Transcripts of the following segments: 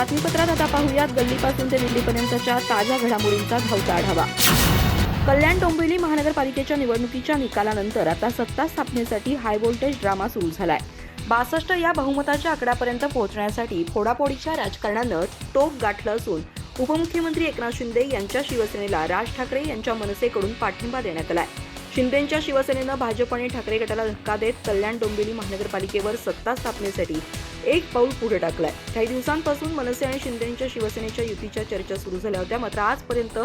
बातमीपत्रात आता पाहूयात गल्लीपासून ते दिल्लीपर्यंतच्या ताज्या घडामोडींचा धावता आढावा। कल्याण डोंबिवली महानगरपालिकेच्या निवडणुकीच्या निकालानंतर आता सत्ता स्थापनेसाठी हाय व्होल्टेज ड्रामा सुरू झालाय। 62 या बहुमताच्या आकड्यापर्यंत पोहोचण्यासाठी फोडाफोडीच्या राजकारणानं टोक गाठलं असून उपमुख्यमंत्री एकनाथ शिंदे यांच्या शिवसेनेला राज ठाकरे यांच्या मनसेकडून पाठिंबा देण्यात आलाय। शिंदेंच्या शिवसेनेनं भाजप आणि ठाकरे गटाला धक्का देत कल्याण डोंबिवली महानगरपालिकेवर सत्ता स्थापनेसाठी एक पाऊल पुढे टाकलंय। काही दिवसांपासून मनसे आणि शिंदेंच्या शिवसेनेच्या युतीच्या चर्चा सुरू झाल्या होत्या, मात्र आजपर्यंत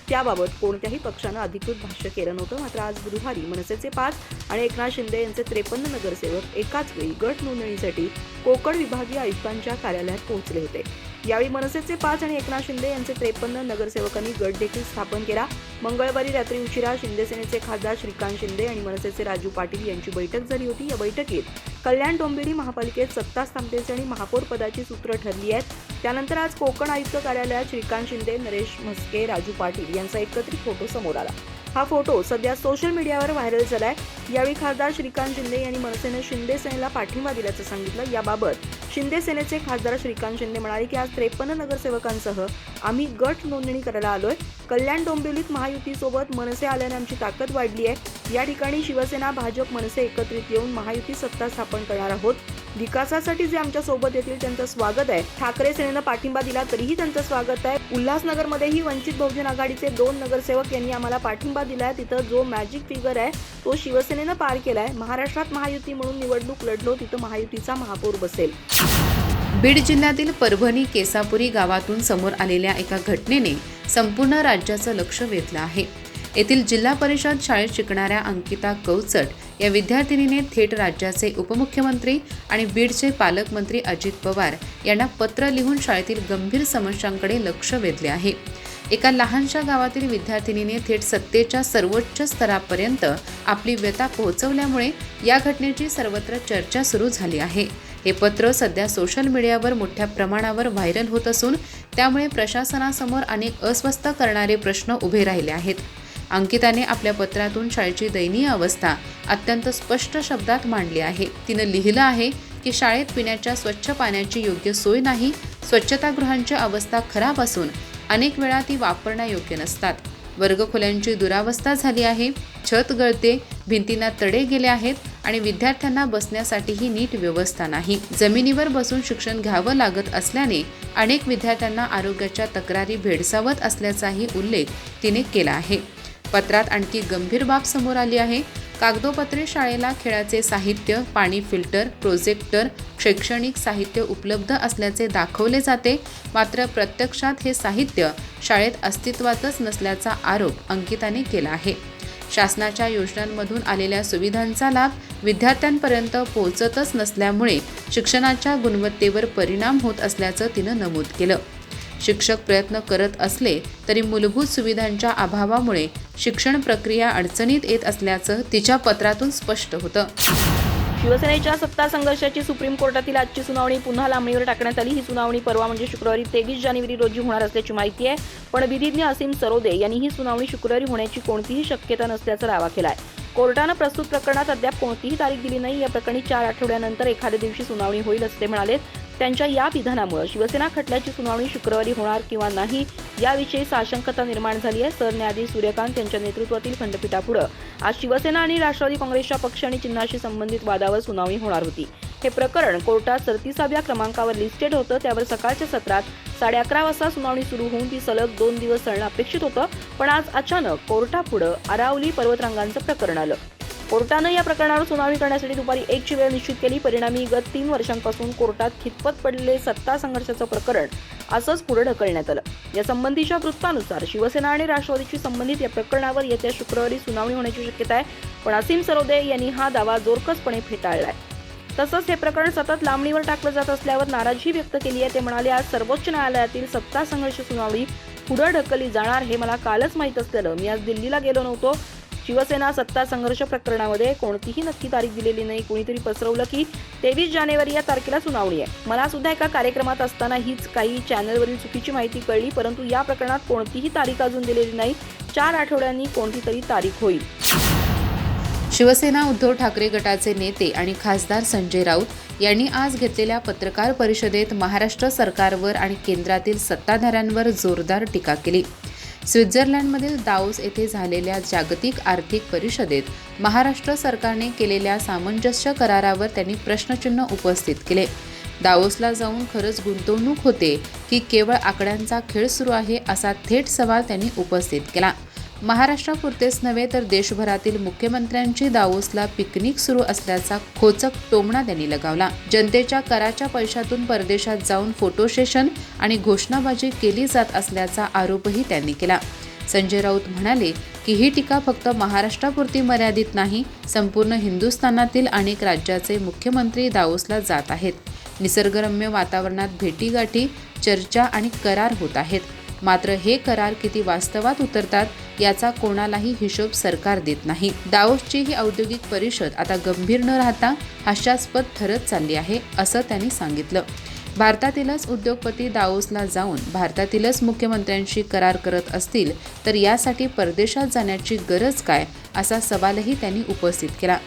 त्याबाबत कोणत्याही पक्षानं अधिकृत भाष्य केलं नव्हतं। मात्र आज बुधवारी मनसेचे 5 आणि एकनाथ शिंदे यांचे 53 नगरसेवक एकाच वेळी गट नोंदणीसाठी कोकण विभागीय आयुक्तांच्या कार्यालयात पोहोचले होते। यावेळी मनसेचे 5 आणि एकनाथ शिंदे यांचे 53 नगरसेवकांनी गट देखील स्थापन केला। मंगळवारी रात्री उशिरा शिंदेसेनेचे खासदार श्रीकांत शिंदे आणि मनसेचे राजू पाटील यांची बैठक झाली होती। या बैठकीत कल्याण डोंबिवली महापालिकेत सत्ता स्थापनेची आणि महापौर पदाची सूत्र ठरली आहेत। त्यानंतर आज कोकण आयुक्त कार्यालयात श्रीकांत शिंदे, नरेश म्हस्के, राजू पाटील यांचा एकत्रित फोटो समोर आला। हा फोटो सध्या सोशल मीडियावर व्हायरल झालाय। यावेळी खासदार श्रीकांत शिंदे यांनी मनसेने शिंदे सेनेला पाठिंबा दिल्याचं सांगितलं। याबाबत शिंदे सेनेचे खासदार श्रीकांत शिंदे म्हणाले की आज 53 नगरसेवकांसह आम्ही गट नोंदणी करायला आलोय। कल्याण डोंबिवलीत महायुतीसोबत मनसे आल्याने आमची ताकद वाढली आहे। या ठिकाणी शिवसेना, भाजप, मनसे एकत्रित येऊन महायुती सत्ता स्थापन करणार आहोत। विकासासाठी जे आमच्या सोबत येतील त्यांचं स्वागत आहे। ठाकरे सेनेनं पाठिंबा दिला तरीही त्यांचं स्वागत आहे। उल्हासनगरमध्येही वंचित बहुजन आघाडीचे 2 नगरसेवक यांनी आम्हाला पाठिंबा दिलाय। तिथं जो मॅजिक फिगर आहे तो शिवसेनेनं पार केलाय। महाराष्ट्रात महायुती म्हणून निवडणूक लढलो, तिथं महायुतीचा महापौर बसेल। बीड जिल्ह्यातील परभणी केसापुरी गावातून समोर आलेल्या एका घटनेने संपूर्ण राज्याचं लक्ष वेधलं आहे। येथील जिल्हा परिषद शाळेत शिकणाऱ्या अंकिता कवचट या विद्यार्थिनीने थेट राज्याचे उपमुख्यमंत्री आणि बीडचे पालकमंत्री अजित पवार यांना पत्र लिहून शाळेतील गंभीर समस्यांकडे लक्ष वेधले आहे। एका लहानशा गावातील विद्यार्थिनीने थेट सत्तेच्या सर्वोच्च स्तरापर्यंत आपली व्यथा पोहोचवल्यामुळे या घटनेची सर्वत्र चर्चा सुरू झाली आहे। हे पत्र सध्या सोशल मीडियावर मोठ्या प्रमाणावर व्हायरल होत असून त्यामुळे प्रशासनासमोर अनेक अस्वस्थ करणारे प्रश्न उभे राहिले आहेत। अंकिताने आपल्या पत्रातून शाळेची दयनीय अवस्था अत्यंत स्पष्ट शब्दात मांडली आहे। तिनं लिहिलं आहे की शाळेत पिण्याच्या स्वच्छ पाण्याची योग्य सोय नाही, स्वच्छतागृहांची अवस्था खराब असून अनेक वेळा ती वापरण्यायोग्य नसतात, वर्गखोल्यांची दुरावस्था झाली आहे, छत गळते, भिंतींना तडे गेले आहेत आणि विद्यार्थ्यांना बसण्यासाठीही नीट व्यवस्था नाही। जमिनीवर बसून शिक्षण घ्यावं लागत असल्याने अनेक विद्यार्थ्यांना आरोग्याच्या तक्रारी भेडसावत असल्याचाही उल्लेख तिने केला आहे। पत्रात आणखी गंभीर बाब समोर आली आहे। कागदोपत्री शाळेला खेळाचे साहित्य, पाणी फिल्टर, प्रोजेक्टर, शैक्षणिक साहित्य उपलब्ध असल्याचे दाखवले जाते, मात्र प्रत्यक्षात हे साहित्य शाळेत अस्तित्वातच नसल्याचा आरोप अंकिताने केला आहे। शासनाच्या योजनांमधून आलेल्या सुविधांचा लाभ विद्यार्थ्यांपर्यंत पोहोचतच नसल्यामुळे शिक्षणाच्या गुणवत्तेवर परिणाम होत असल्याचं तिनं नमूद केलं। शिक्षक प्रयत्न करत असले तरी मूलभूत सुविधांच्या अभावामुळे शिक्षण प्रक्रिया अडचणीत येत असल्याचं तिच्या पत्रातून स्पष्ट होतं। शिवसेनेच्या सत्ता संघर्षाची सुप्रीम कोर्टातील आजची सुनावणी पुन्हा लांबणीवर टाकण्यात आली। ही सुनावणी परवा म्हणजे शुक्रवारी 23 जानेवारी रोजी होणार असल्याची माहिती आहे, पण विधिज्ञ असीम सरोदे यांनी ही सुनावणी शुक्रवारी होण्याची कोणतीही शक्यता नसल्याचा दावा केलाय। कोर्टानं प्रस्तुत प्रकरणात अद्याप कोणतीही तारीख दिली नाही। या प्रकरणी 4 आठवड्यानंतर एखाद्या दिवशी सुनावणी होईल असे ते म्हणाले। त्यांच्या या विधानामुळे शिवसेना खटल्याची सुनावणी शुक्रवारी होणार किंवा नाही याविषयी साशंकता निर्माण झाली आहे। सरन्यायाधीश सूर्यकांत यांच्या नेतृत्वातील खंडपीठापुढे आज शिवसेना आणि राष्ट्रवादी काँग्रेसच्या पक्ष आणि चिन्हाशी संबंधित वादावर सुनावणी होणार होती। हे प्रकरण कोर्टात 37व्या क्रमांकावर लिस्टेड होतं। त्यावर सकाळच्या सत्रात 11:30 वाजता सुनावणी सुरू होऊन ती सलग 2 दिवस चालणं अपेक्षित होतं, पण आज अचानक कोर्टापुढे अरावली पर्वतरांगांचं प्रकरण आलं। कोर्टानं या प्रकरणावर सुनावणी करण्यासाठी दुपारी 1ची वेळ निश्चित केली। परिणामी गत 3 वर्षांपासून कोर्टात खितपत पडलेले सत्ता संघर्षाचं प्रकरण असंच पुढे ढकलण्यात आलं। या संबंधीच्या वृत्तानुसार शिवसेना आणि राष्ट्रवादीशी संबंधित या प्रकरणावर येत्या शुक्रवारी सुनावणी होण्याची शक्यता आहे, पण असीम सरोदे यांनी हा दावा जोरकसपणे फेटाळलाय। तसंच हे प्रकरण सतत लांबणीवर टाकलं जात असल्यावर नाराजी व्यक्त केली आहे। ते म्हणाले, आज सर्वोच्च न्यायालयातील सत्ता संघर्ष सुनावणी पुढे ढकलली जाणार हे मला कालच माहीत असलेलं। मी आज दिल्लीला गेलो नव्हतो। शिवसेना सत्ता संघर्ष प्रकरणामध्ये कोणतीही नक्की तारीख दिलेली नाही। कोणीतरी पसरवलं की 23 जानेवारी या तारखेला सुनावणी आहे। मला सुद्धा एका कार्यक्रमात असताना हीच काही चॅनलवरील चुकीची माहिती कळली, परंतु या प्रकरणात कोणतीही तारीख अजून दिलेली नाही। 4 आठवड्यांनी कोणतीतरी तारीख होईल। शिवसेना उद्धव ठाकरे गटाचे नेते आणि खासदार संजय राऊत यांनी आज घेतलेल्या पत्रकार परिषदेत महाराष्ट्र सरकारवर आणि केंद्रातील सत्ताधाऱ्यांवर जोरदार टीका केली. स्वित्झर्लंडमधील दावोस येथे झालेल्या जागतिक आर्थिक परिषदेत महाराष्ट्र सरकारने केलेल्या सामंजस्य करारावर त्यांनी प्रश्नचिन्ह उपस्थित केले. दावोसला जाऊन खरंच गुंतवणूक होते की केवळ आकड्यांचा खेळ सुरू आहे, असा थेट सवाल त्यांनी उपस्थित केला. महाराष्ट्रापुरतेच नव्हे तर देशभरातील मुख्यमंत्र्यांची दावोसला पिकनिक सुरू असल्याचा खोचक टोमणा त्यांनी लगावला. जनतेच्या कराच्या पैशातून परदेशात जाऊन फोटो सेशन आणि घोषणाबाजी केली जात असल्याचा आरोपही त्यांनी केला. संजय राऊत म्हणाले की ही टीका फक्त महाराष्ट्रापुरती मर्यादित नाही, संपूर्ण हिंदुस्थानातील अनेक राज्याचे मुख्यमंत्री दावोसला जात आहेत. निसर्गरम्य वातावरणात भेटीगाठी, चर्चा आणि करार होत आहेत. मात्र हे करार किती वास्तवात उतरतात याचा कोणालाही हिशोब सरकार देत नाही. दावोसची ही औद्योगिक परिषद आता गंभीर न राहता हास्यास्पद ठरत चालली आहे, असं त्यांनी सांगितलं. भारतातीलच उद्योगपती दावोसला जाऊन भारतातीलच मुख्यमंत्र्यांशी करार करत असतील तर यासाठी परदेशात जाण्याची गरज काय, असा सवालही त्यांनी उपस्थित केला.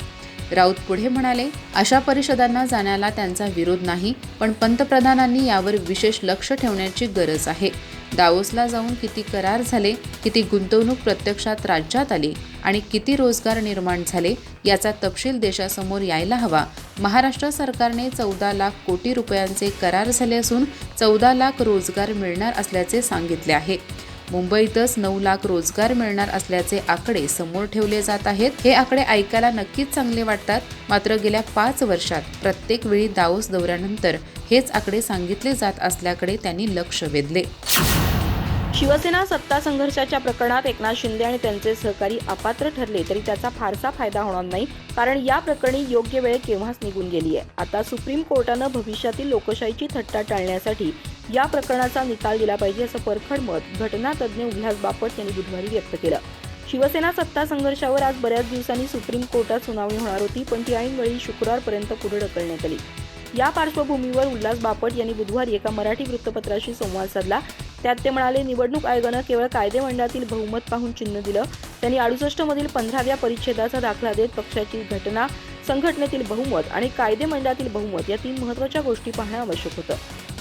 राऊत पुढे म्हणाले, अशा परिषदांना जाण्याला त्यांचा विरोध नाही, पण पंतप्रधानांनी यावर विशेष लक्ष ठेवण्याची गरज आहे. दावोसला जाऊन किती करार झाले, किती गुंतवणूक प्रत्यक्षात राज्यात आली आणि किती रोजगार निर्माण झाले याचा तपशील देशासमोर यायला हवा. महाराष्ट्र सरकारने 14 लाख कोटी रुपयांचे करार झाले असून 14 लाख रोजगार मिळणार असल्याचे सांगितले आहे. मुंबईतच 9 लाख रोजगार मिळणार असल्याचे आकडे समोर ठेवले जात आहेत. हे आकडे ऐकायला नक्कीच चांगले वाटतात, मात्र गेल्या 5 वर्षात प्रत्येक वेळी दावोस दौऱ्यानंतर हेच आकडे सांगितले जात असल्याकडे त्यांनी लक्ष वेधले. शिवसेना सत्ता संघर्षाच्या प्रकरणात एकनाथ शिंदे आणि त्यांचे सहकारी अपात्र ठरले तरी त्याचा फारसा फायदा होणार नाही, कारण या प्रकरणी योग्य वेळ केव्हाच निघून गेली आहे. आता सुप्रीम कोर्टानं भविष्यातील लोकशाहीची थट्टा टाळण्यासाठी या प्रकरणाचा निकाल दिला पाहिजे, असं परखड मत घटनातज्ञ उल्हास बापट यांनी बुधवारी व्यक्त केलं. शिवसेना सत्ता संघर्षावर आज बऱ्याच दिवसांनी सुप्रीम कोर्टात सुनावणी होणार होती, पण ती ऐनवेळी शुक्रवारपर्यंत पुढे ढकलण्यात आली. या पार्श्वभूमीवर उल्हास बापट यांनी बुधवारी एका मराठी वृत्तपत्राशी संवाद साधला. त्यात ते म्हणाले, निवडणूक आयोगानं केवळ कायदेमंडळातील बहुमत पाहून चिन्ह दिलं. त्यांनी 68 मधील 15व्या परिच्छेदाचा दाखला देत पक्षाची घटना, संघटनेतील बहुमत आणि कायदेमंडळातील बहुमत या 3 महत्त्वाच्या गोष्टी पाहणं आवश्यक होतं.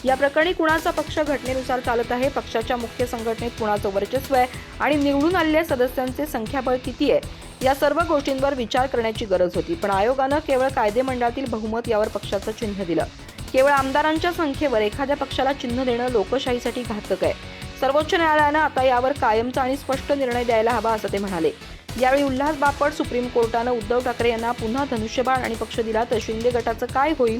या प्रकरणी कुणाचा पक्ष घटनेनुसार चालत आहे, पक्षाच्या मुख्य संघटनेत कुणाचं वर्चस्व आहे आणि निवडून आलेल्या सदस्यांचे संख्याबळ किती आहे, या सर्व गोष्टींवर विचार करण्याची गरज होती. पण आयोगानं केवळ कायदेमंडळातील बहुमत यावर पक्षाचं चिन्ह दिलं. केवळ आमदारांच्या संख्येवर एखाद्या पक्षाला चिन्ह देणं लोकशाहीसाठी घातक आहे. सर्वोच्च न्यायालयानं आता यावर कायमचा आणि स्पष्ट निर्णय द्यायला हवा, असं ते म्हणाले. यावेळी उल्हास बापट, सुप्रीम कोर्टानं उद्धव ठाकरे यांना पुन्हा धनुष्यबाण आणि पक्ष दिला तर शिंदे गटाचं काय होईल,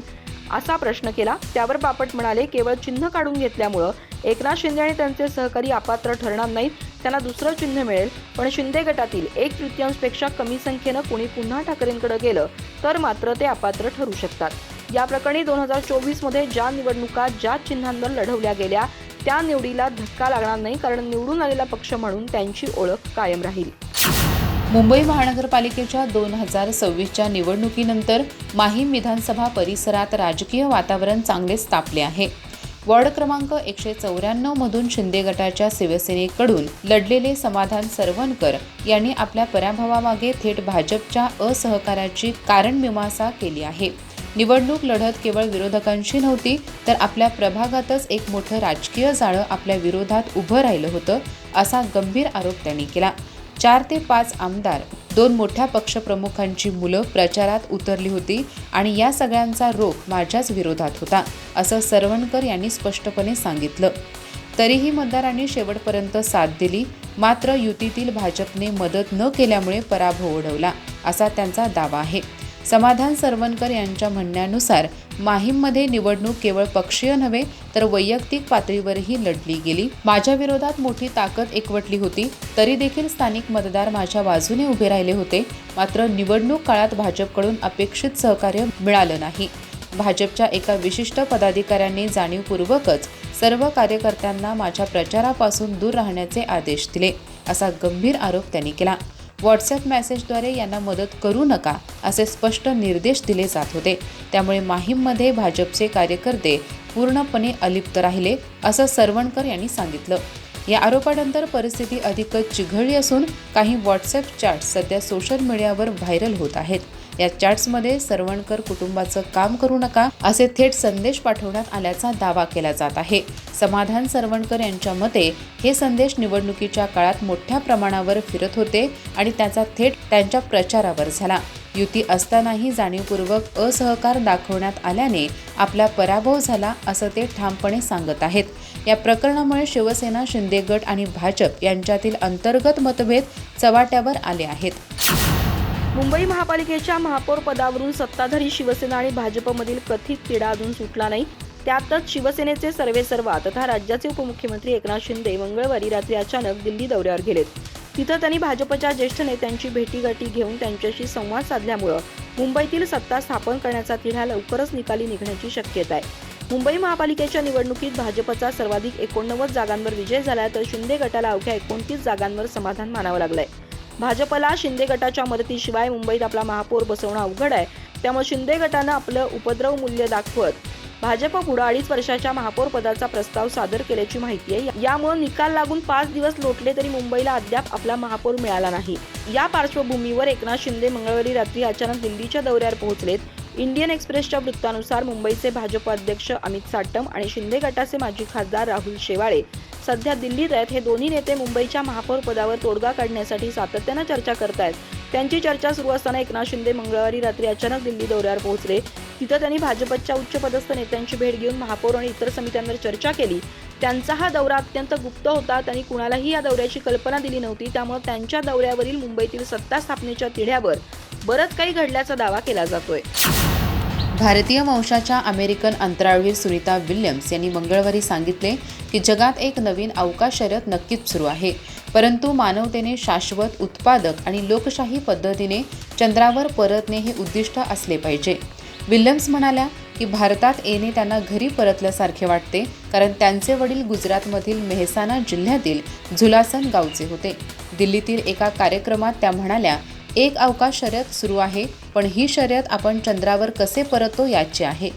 असा प्रश्न केला. त्यावर बापट म्हणाले, केवळ चिन्ह काढून घेतल्यामुळं एकनाथ शिंदे आणि त्यांचे सहकारी अपात्र ठरणार नाहीत, त्यांना दुसरं चिन्ह मिळेल. पण शिंदे गटातील 1/3पेक्षा कमी संख्येनं कोणी पुन्हा ठाकरेंकडे गेलं तर मात्र ते अपात्र ठरू शकतात. या प्रकरणी 2024 मध्ये ज्या निवडणुका ज्या चिन्हांवर लढवल्या गेल्या त्या निवडीला धक्का लागणार नाही, कारण निवडून आलेला पक्ष म्हणून त्यांची ओळख कायम राहील. मुंबई महानगरपालिकेच्या 2026च्या निवडणुकीनंतर माहीम विधानसभा परिसरात राजकीय वातावरण चांगलेच तापले आहे. वॉर्ड क्रमांक 194 मधून शिंदे गटाच्या शिवसेनेकडून लढलेले समाधान सरवणकर यांनी आपल्या पराभवामागे थेट भाजपच्या असहकार्याची कारणमीमांसा केली आहे. निवडणूक लढत केवळ विरोधकांशी नव्हती, तर आपल्या प्रभागातच एक मोठं राजकीय जाळं आपल्या विरोधात उभं राहिलं होतं, असा गंभीर आरोप त्यांनी केला. 4 ते 5 आमदार, 2 मोठ्या पक्षप्रमुखांची मुलं प्रचारात उतरली होती आणि या सगळ्यांचा रोख माझ्याच विरोधात होता, असं सरवणकर यांनी स्पष्टपणे सांगितलं. तरीही मतदारांनी शेवटपर्यंत साथ दिली, मात्र युतीतील भाजपने मदत न केल्यामुळे पराभव ओढवला, असा त्यांचा दावा आहे. समाधान सरवणकर यांच्या म्हणण्यानुसार माहीममध्ये निवडणूक केवळ पक्षीय नव्हे तर वैयक्तिक पातळीवरही लढली गेली. माझ्या विरोधात मोठी ताकद एकवटली होती, तरी देखील स्थानिक मतदार माझ्या बाजूने उभे राहिले होते. मात्र निवडणूक काळात भाजपकडून अपेक्षित सहकार्य मिळालं नाही. भाजपच्या एका विशिष्ट पदाधिकाऱ्यांनी जाणीवपूर्वकच सर्व कार्यकर्त्यांना माझ्या प्रचारापासून दूर राहण्याचे आदेश दिले, असा गंभीर आरोप त्यांनी केला. व्हॉट्सअप मेसेजद्वारे यांना मदत करू नका, असे स्पष्ट निर्देश दिले जात होते. त्यामुळे माहीममध्ये भाजपचे कार्यकर्ते पूर्णपणे अलिप्त राहिले, असं सरवणकर यांनी सांगितलं. या आरोपानंतर परिस्थिती अधिकच चिघळली असून काही व्हॉट्सअप चॅट्स सध्या सोशल मीडियावर व्हायरल होत आहेत. या चॅट्समध्ये सरवणकर कुटुंबाचं काम करू नका असे थेट संदेश पाठवण्यात आल्याचा दावा केला जात आहे. समाधान सरवणकर यांच्या मते हे संदेश निवडणुकीच्या काळात मोठ्या प्रमाणावर फिरत होते आणि त्याचा थेट त्यांच्या प्रचारावर झाला. युती असतानाही जाणीवपूर्वक असहकार दाखवण्यात आल्याने आपला पराभव झाला असं ते ठामपणे सांगत आहेत. या प्रकरणामुळे शिवसेना, शिंदे गट आणि भाजप यांच्यातील अंतर्गत मतभेद चव्हाट्यावर आले आहेत. मुंबई महापालिकेच्या महापौर पदावरून सत्ताधारी शिवसेना आणि भाजपमधील कथित तिढा अजून सुटला नाही. त्यातच शिवसेनेचे सर्वेसर्वा तथा राज्याचे उपमुख्यमंत्री एकनाथ शिंदे मंगळवारी रात्री अचानक दिल्ली दौऱ्यावर गेलेत. तिथं त्यांनी भाजपच्या ज्येष्ठ नेत्यांची भेटीगाठी घेऊन त्यांच्याशी संवाद साधल्यामुळं मुंबईतील सत्ता स्थापन करण्याचा तिढा लवकरच निकाली निघण्याची शक्यता आहे. मुंबई महापालिकेच्या निवडणुकीत भाजपचा सर्वाधिक 89 जागांवर विजय झाला तर शिंदे गटाला अवघ्या 29 जागांवर समाधान मानावं लागलंय. भाजपला शिंदे गटाच्या मदतीशिवाय मुंबईत आपला महापौर बसवणं अवघड आहे. त्यामुळे शिंदे गटानं आपलं उपद्रव मूल्य दाखवत भाजप पुढे 2.5 वर्षाच्या महापौर पदाचा प्रस्ताव सादर केल्याची माहिती आहे. यामुळे निकाल लागून 5 दिवस लोटले तरी मुंबईला अद्याप आपला महापौर मिळाला नाही. या पार्श्वभूमीवर एकनाथ शिंदे मंगळवारी रात्री अचानक दिल्लीच्या दौऱ्यावर पोहोचलेत. इंडियन एक्सप्रेसच्या वृत्तानुसार मुंबईचे भाजप अध्यक्ष अमित साटम आणि शिंदे गटाचे माजी खासदार राहुल शेवाळे सध्या दिल्लीत आहेत. हे दोन्ही नेते मुंबईच्या महापौर पदावर तोडगा काढण्यासाठी सातत्यानं चर्चा करतायत. त्यांची चर्चा सुरू असताना एकनाथ शिंदे मंगळवारी रात्री अचानक दिल्ली दौऱ्यावर पोहोचले. तिथं त्यांनी भाजपच्या उच्चपदस्थ नेत्यांची भेट घेऊन महापौर आणि इतर समित्यांवर चर्चा केली. त्यांचा हा दौरा अत्यंत गुप्त होता. त्यांनी कुणालाही या दौऱ्याची कल्पना दिली नव्हती. त्यामुळे त्यांच्या दौऱ्यावरील मुंबईतील सत्ता स्थापनेच्या तिढ्यावर बरंच काही घडल्याचा दावा केला जातोय. भारतीय वंशाच्या अमेरिकन अंतराळवीर सुनीता विल्यम्स यांनी मंगळवारी सांगितले की जगात एक नवीन अवकाश शर्यत नक्कीच सुरू आहे, परंतु मानवतेने शाश्वत, उत्पादक आणि लोकशाही पद्धतीने चंद्रावर परतणे हे उद्दिष्ट असले पाहिजे. विल्यम्स म्हणाल्या की भारतात येणे त्यांना घरी परतल्यासारखे वाटते, कारण त्यांचे वडील गुजरातमधील मेहसाणा जिल्ह्यातील झुलासन गावचे होते. दिल्लीतील एका कार्यक्रमात त्या म्हणाल्या, एक अवकाश शर्यत सुरू आहे, पण ही शर्यत आपण चंद्रावर कसे परततो याची आहे.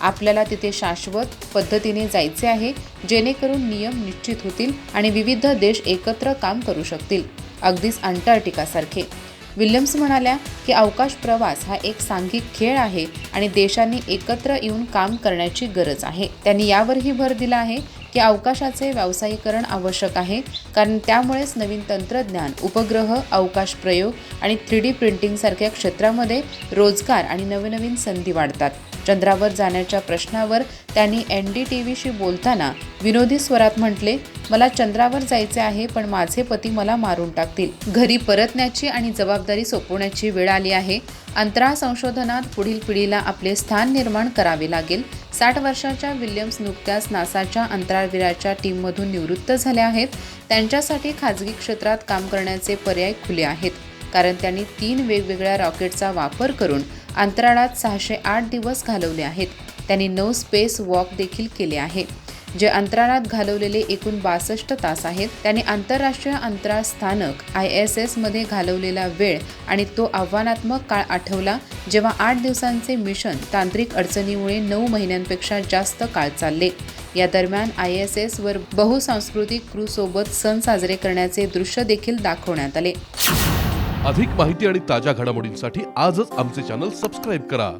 आपल्याला तिथे शाश्वत पद्धतीने जायचे आहे, जेणेकरून नियम निश्चित होतील आणि विविध देश एकत्र काम करू शकतील, अगदीच अंटार्क्टिकासारखे. विल्यम्स म्हणाल्या की अवकाश प्रवास हा एक सांघिक खेळ आहे आणि देशांनी एकत्र येऊन काम करण्याची गरज आहे. त्यांनी यावरही भर दिला आहे की अवकाशाचे व्यावसायीकरण आवश्यक आहे, कारण त्यामुळेच नवीन तंत्रज्ञान, उपग्रह, अवकाश प्रयोग आणि 3D प्रिंटिंगसारख्या क्षेत्रामध्ये रोजगार आणि नवनवीन संधी वाढतात. चंद्रावर जाण्याच्या प्रश्नावर त्यांनी NDTVशी बोलताना विनोदी स्वरात म्हटले, मला चंद्रावर जायचे आहे, पण माझे पती मला मारून टाकतील. घरी परतण्याची आणि जबाबदारी सोपवण्याची वेळ आली आहे. अंतराळ संशोधनात पुढील पिढीला आपले स्थान निर्माण करावे लागेल. 60 वर्षाच्या विल्यम्स नुकत्याच नासाच्या अंतराळवीराच्या टीममधून निवृत्त झाल्या आहेत. त्यांच्यासाठी खाजगी क्षेत्रात काम करण्याचे पर्याय खुले आहेत, कारण त्यांनी 3 वेगवेगळ्या रॉकेटचा वापर करून अंतराळात 608 दिवस घालवले आहेत. त्यांनी 9 स्पेस वॉक देखील केले आहे, जे अंतराळात घालवलेले एकूण 62 तास आहेत. त्यांनी आंतरराष्ट्रीय अंतराळ स्थानक ISS मध्ये घालवलेला वेळ आणि तो आव्हानात्मक काळ आठवला, जेव्हा 8 दिवसांचे मिशन तांत्रिक अडचणीमुळे 9 महिन्यांपेक्षा जास्त काळ चालले. या दरम्यान ISS वर बहुसांस्कृतिक क्रू सोबत सण साजरे करण्याचे दृश्य देखील दाखवण्यात आले. अधिक माहिती आणि ताज्या घडामोडींसाठी आजच आमचे चॅनल सबस्क्राईब करा.